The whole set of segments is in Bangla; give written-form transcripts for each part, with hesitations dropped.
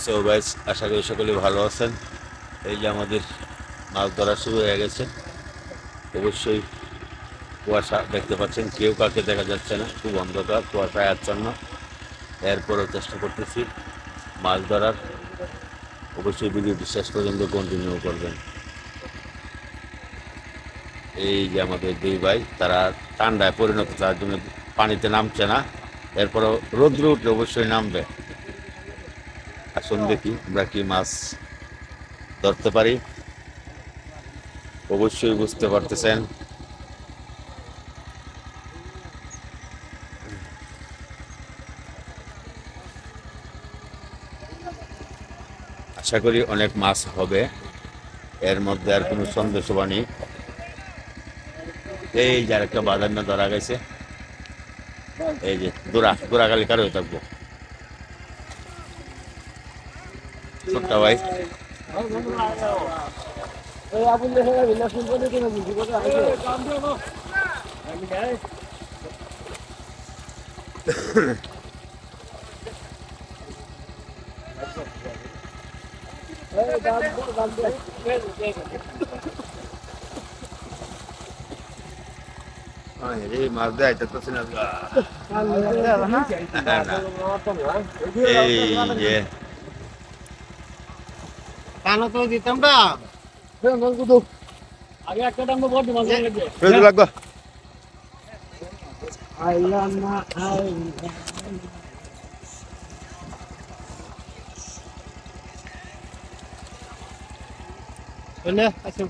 সো গাইস, আশা করি সকলে ভালো আছেন। এই যে আমাদের মাছ ধরা শুরু হয়ে গেছে। অবশ্যই কুয়াশা দেখতে পাচ্ছেন, কেউ কাকে দেখা যাচ্ছে না, খুব অন্ধকার, কুয়াশায় আচ্ছন্ন। এরপরও চেষ্টা করতেছি মাছ ধরার। অবশ্যই ভিডিওটি শেষ পর্যন্ত কন্টিনিউ করবেন। এই যে আমাদের দুই ভাই, তারা ঠান্ডায় পরিণত, তার জন্য পানিতে নামছে না। এরপরও রৌদ্র উঠলে অবশ্যই নামবে। আসুন দেখি আমরা কি মাছ ধরতে পারি। অবশ্যই বুঝতে পারতেছেন আশা করি অনেক মাছ হবে, এর মধ্যে আর কোনো সন্দেহ নেই। এই যে আরেকটা বাদান্য ধরা গেছে। এই যে দোড়াগালি কারো থাকবো ছোট্ট ভাই। মাছ দেয় এই যে কানো তো দিতাম না আগে একটা দাম বড় মাছ লাগবে লাগবে। আইলাম না বলে আচ্ছা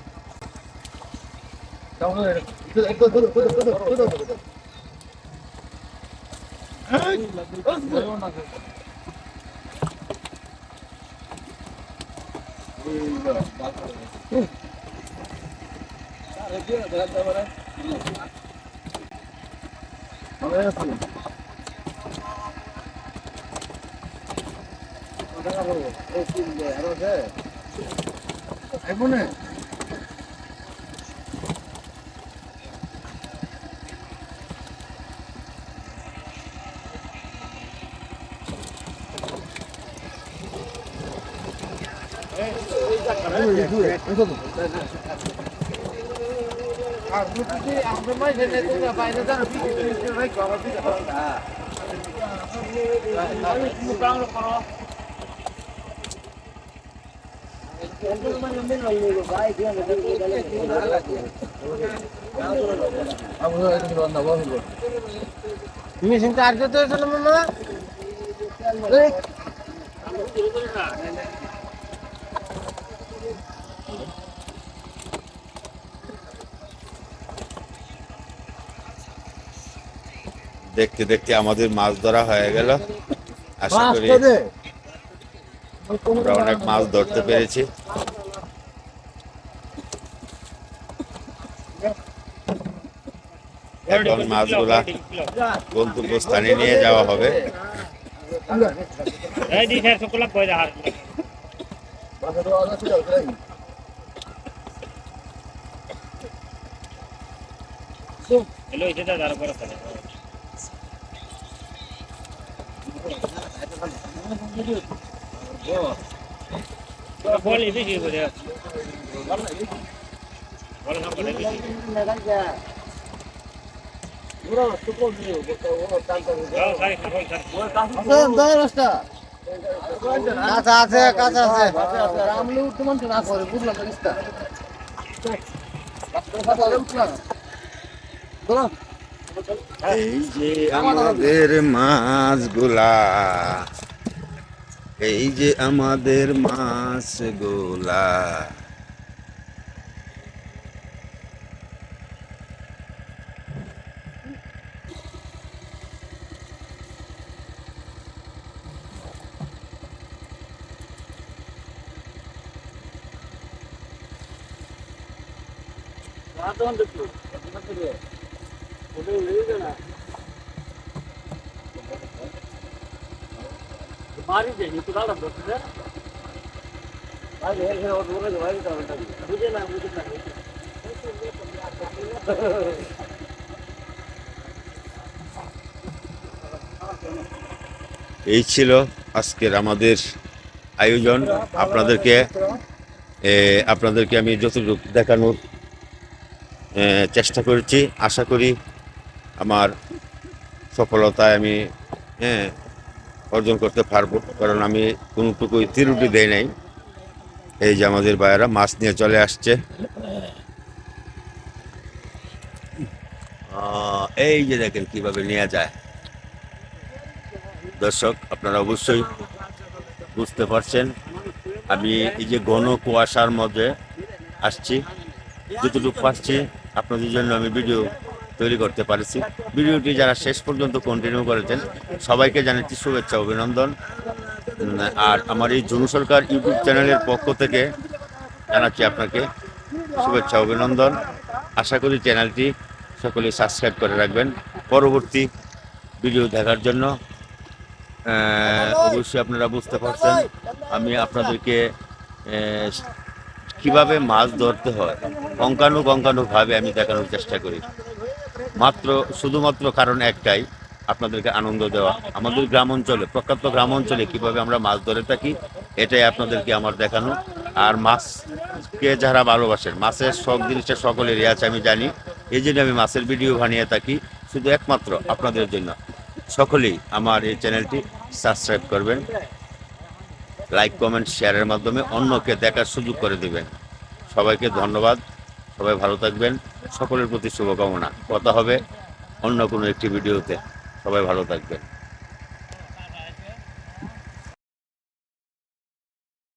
মেশিন চার্জ করতে হয়েছিল মামা দেখতে দেখতে আমাদের মাছ ধরা হয়ে গেল। আশা করি আমরা অনেক মাছ ধরতে পেরেছি। এখন মাছগুলা গন্তব্যস্থানে নিয়ে যাওয়া হবে। কাঁচা আছে আমলে উঠমান না করে বুঝলাম এই যে আমাদের মাছগুলা, এই যে আমাদের মাছগুলা। मारी देनी तो गाड़ा दो से भाई है और बोले भाई का मुझे ना এই ছিল আজকের আমাদের আয়োজন। আপনাদেরকে আমি যতটুকু দেখানোর চেষ্টা করেছি, আশা করি আমার সফলতায় আমি অর্জন করতে পারবো, কারণ আমি কোনোটুকুই ত্রুটি দেই নাই। এই যে আমাদের ভাইয়েরা মাছ নিয়ে চলে আসছে। এই যে দেখেন কিভাবে নিয়ে যায়। দর্শক, আপনারা অবশ্যই বুঝতে পারছেন আমি এই যে ঘন কুয়াশার মধ্যে আসছি, যতটুকু পারছি আপনাদের জন্য আমি ভিডিও তৈরি করতে পারছি। ভিডিওটি যারা শেষ পর্যন্ত কন্টিনিউ করেছেন সবাইকে জানাচ্ছি শুভেচ্ছা, অভিনন্দন। আর আমার এই জুনু সরকার ইউটিউব চ্যানেলের পক্ষ থেকে জানাচ্ছি আপনাকে শুভেচ্ছা, অভিনন্দন। আশা করি চ্যানেলটি সকলে সাবস্ক্রাইব করে রাখবেন পরবর্তী ভিডিও দেখার জন্য। অবশ্যই আপনারা বুঝতে পারছেন আমি আপনাদেরকে কিভাবে মাছ ধরতে হয় অঙ্কানুভাবে আমি দেখানোর চেষ্টা করি। শুধুমাত্র কারণ একটাই, আপনাদেরকে আনন্দ দেওয়া। আমাদের গ্রাম অঞ্চলে, প্রখ্যাত গ্রাম অঞ্চলে কীভাবে আমরা মাছ ধরে থাকি এটাই আপনাদেরকে আমার দেখানো। আর মাছকে যারা ভালোবাসেন, মাছের শখ জিনিসটা সকলেরই আছে আমি জানি, এই জন্য আমি মাছের ভিডিও বানিয়ে থাকি শুধু একমাত্র আপনাদের জন্য। সকলেই আমার এই চ্যানেলটি সাবস্ক্রাইব করবেন, লাইক কমেন্ট শেয়ারের মাধ্যমে অন্যকে দেখার সুযোগ করে দেবেন। সবাইকে ধন্যবাদ, সবাই ভালো থাকবেন, সকলের প্রতি শুভকামনা। কথা হবে অন্য কোনো একটি ভিডিওতে। সবাই ভালো থাকবেন।